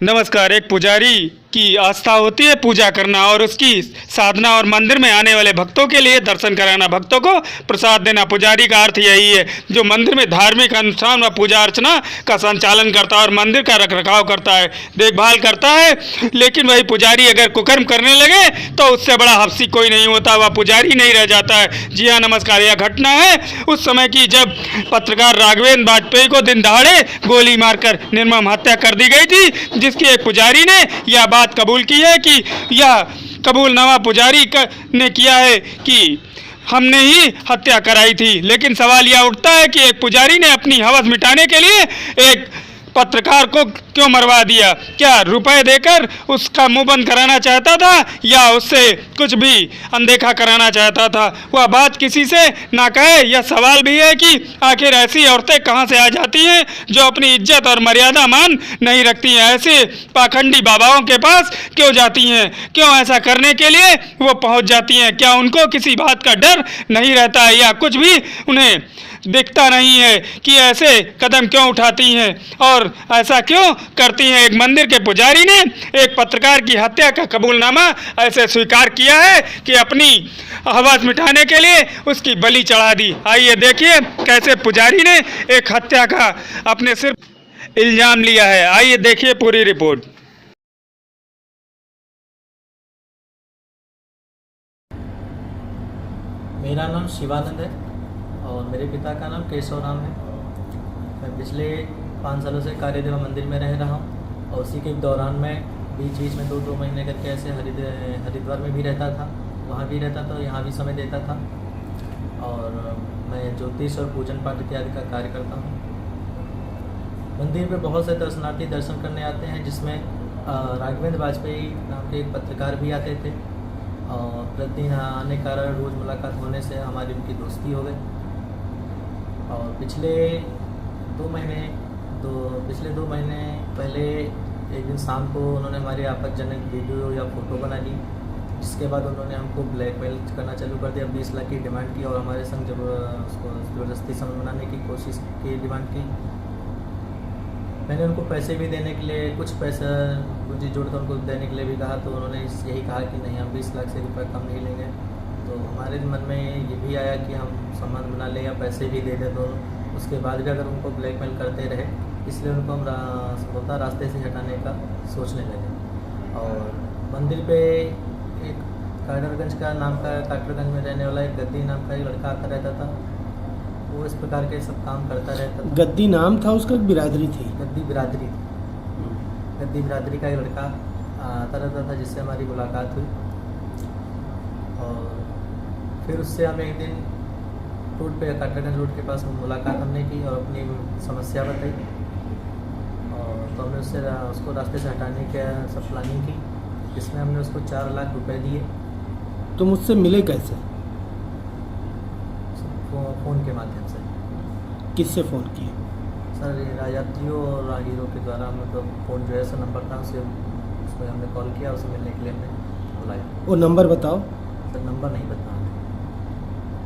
नमस्कार। एक पुजारी की आस्था होती है पूजा करना और उसकी साधना और मंदिर में आने वाले भक्तों के लिए दर्शन कराना, भक्तों को प्रसाद देना। पुजारी का अर्थ यही है जो मंदिर में धार्मिक अनुष्ठान व पूजा अर्चना का संचालन करता है और मंदिर का रखरखाव करता है, देखभाल करता है। लेकिन वही पुजारी अगर कुकर्म करने लगे तो उससे बड़ा हफ्सी कोई नहीं होता, वह पुजारी नहीं रह जाता है। जी हाँ, नमस्कार। यह घटना है उस समय की जब पत्रकार राघवेंद्र वाजपेयी को दिन दहाड़े गोली मारकर निर्मम हत्या कर दी गई थी, जिसकी एक पुजारी ने यह बात कबूल की है कि यह कबूलनामा पुजारी ने किया है कि हमने ही हत्या कराई थी। लेकिन सवाल यह उठता है कि एक पुजारी ने अपनी हवस मिटाने के लिए एक पत्रकार को क्यों मरवा दिया? क्या रुपए देकर उसका मुंह बंद कराना चाहता था या उससे कुछ भी अनदेखा कराना चाहता था? वह बात किसी से ना कहे। यह सवाल भी है कि आखिर ऐसी औरतें कहां से आ जाती हैं जो अपनी इज्जत और मर्यादा मान नहीं रखती हैं? ऐसे पाखंडी बाबाओं के पास क्यों जाती हैं? क्यों ऐसा करने के लिए वो पहुंच जाती हैं? क्या उनको किसी बात का डर नहीं रहता है या कुछ भी उन्हें दिखता नहीं है कि ऐसे कदम क्यों उठाती हैं और ऐसा क्यों करती हैं? एक मंदिर के पुजारी ने एक पत्रकार की हत्या का कबूलनामा ऐसे स्वीकार किया है कि अपनी हवस मिटाने के लिए उसकी बलि चढ़ा दी। आइए देखिए कैसे पुजारी ने एक हत्या का अपने सिर इल्जाम लिया है। आइए देखिए पूरी रिपोर्ट। मेरा नाम शिवानंद है और मेरे पिता का नाम केशव राम है। मैं पिछले 5 सालों से कार्यदेवा मंदिर में रह रहा हूँ और उसी के दौरान में बीच में 2-2 महीने करके ऐसे हरिद्वार में भी रहता था, वहाँ भी रहता था, यहाँ भी समय देता था। और मैं ज्योतिष और पूजन पाठ इत्यादि का कार्य करता हूँ। मंदिर पे बहुत से दर्शनार्थी दर्शन करने आते हैं, जिसमें राघवेंद्र वाजपेयी नाम के एक पत्रकार भी आते थे और प्रतिदिन आने कारण रोज़ मुलाकात होने से हमारी उनकी दोस्ती हो गई। और पिछले 2 महीने पहले एक दिन शाम को उन्होंने हमारी आपत्तिजनक वीडियो या फ़ोटो बना ली, जिसके बाद उन्होंने हमको ब्लैकमेल करना चालू कर दिया। 20 लाख की डिमांड की और हमारे संग जब उसको ज़बरदस्ती समझ बनाने की कोशिश की, डिमांड की। मैंने उनको पैसे भी देने के लिए कुछ पैसा पूंजी जोड़कर उनको देने के लिए भी कहा, तो उन्होंने यही कहा कि नहीं, हम 20 लाख से रुपये कम नहीं लेंगे। तो हमारे मन में ये भी आया कि हम संबंध बना लें या पैसे भी दे दें, तो उसके बाद भी अगर उनको ब्लैकमेल करते रहे, इसलिए उनको हम संभवतः रास्ते से हटाने का सोचने लगे। और मंदिर पे एक काटरगंज में रहने वाला एक गद्दी नाम का एक लड़का आता रहता था। वो इस प्रकार के सब काम करता रहता था। गद्दी नाम था उसका, बिरादरी थी? गद्दी बिरादरी थी। गद्दी बिरादरी का एक लड़का आता रहता था, जिससे हमारी मुलाकात हुई। और फिर उससे हम एक दिन रोड पे काटरगंज रोड के पास मुलाकात हमने की और अपनी समस्या बताई। और तो हमने उसको रास्ते से हटाने की सब प्लानिंग की, जिसमें हमने उसको 4 लाख रुपए दिए। तो मुझसे मिले कैसे? फ़ोन के माध्यम से। किससे फ़ोन किए? सर, यात्रियों और राहगीरों के द्वारा हम तो फ़ोन जो है सर नंबर था, उसको हमने कॉल किया, उसे मिलने के लिए हमने बुलाया। वो नंबर बताओ। सर नंबर नहीं बताया,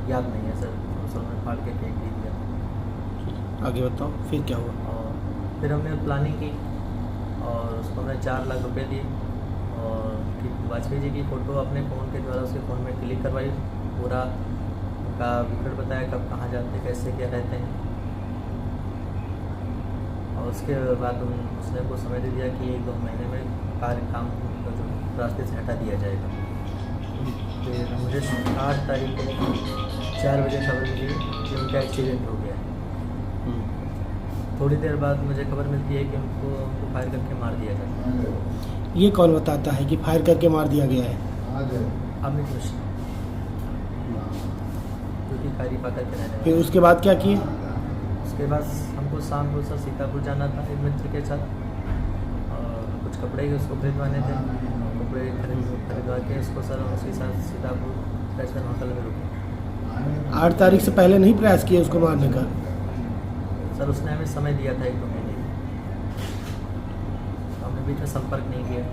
याद नहीं है सर, सर ने फाड़ के फेंक भी दिया। आगे बताओ फिर क्या हुआ? और फिर हमने प्लानिंग की और उसको हमने 4 लाख रुपए दिए और वाजपेयी जी की फ़ोटो अपने फ़ोन के द्वारा उसके फ़ोन में क्लिक करवाई, पूरा उनका विकेट बताया, कब कहाँ जाते हैं, कैसे क्या रहते हैं। और उसके बाद उसने हमको समय दे दिया कि 1-2 महीने में काम को जो रास्ते से हटा दिया जाएगा। फिर मुझे 8 तारीख को 4 बजे खबर मिली कि उनका एक्सीडेंट हो गया है। थोड़ी देर बाद मुझे खबर मिलती है कि उनको फायर करके मार दिया जाता है। ये कौन बताता है कि फायर करके मार दिया गया है? अमित मिश्रा, जो कि खारी पाकर के रहने वाले। फिर उसके बाद क्या किए? उसके बाद हमको शाम को सर सीतापुर जाना था एक मित्र के साथ और कुछ कपड़े उसको खरीदवाने थे। कपड़े खरीदवा के उसको सर उसके साथ सीतापुर फैशन होटल में रुके। 8 तारीख से पहले नहीं प्रयास किया उसको मारने का? सर उसने हमें समय दिया था 1-2 महीने, हमने बीच में संपर्क नहीं किया।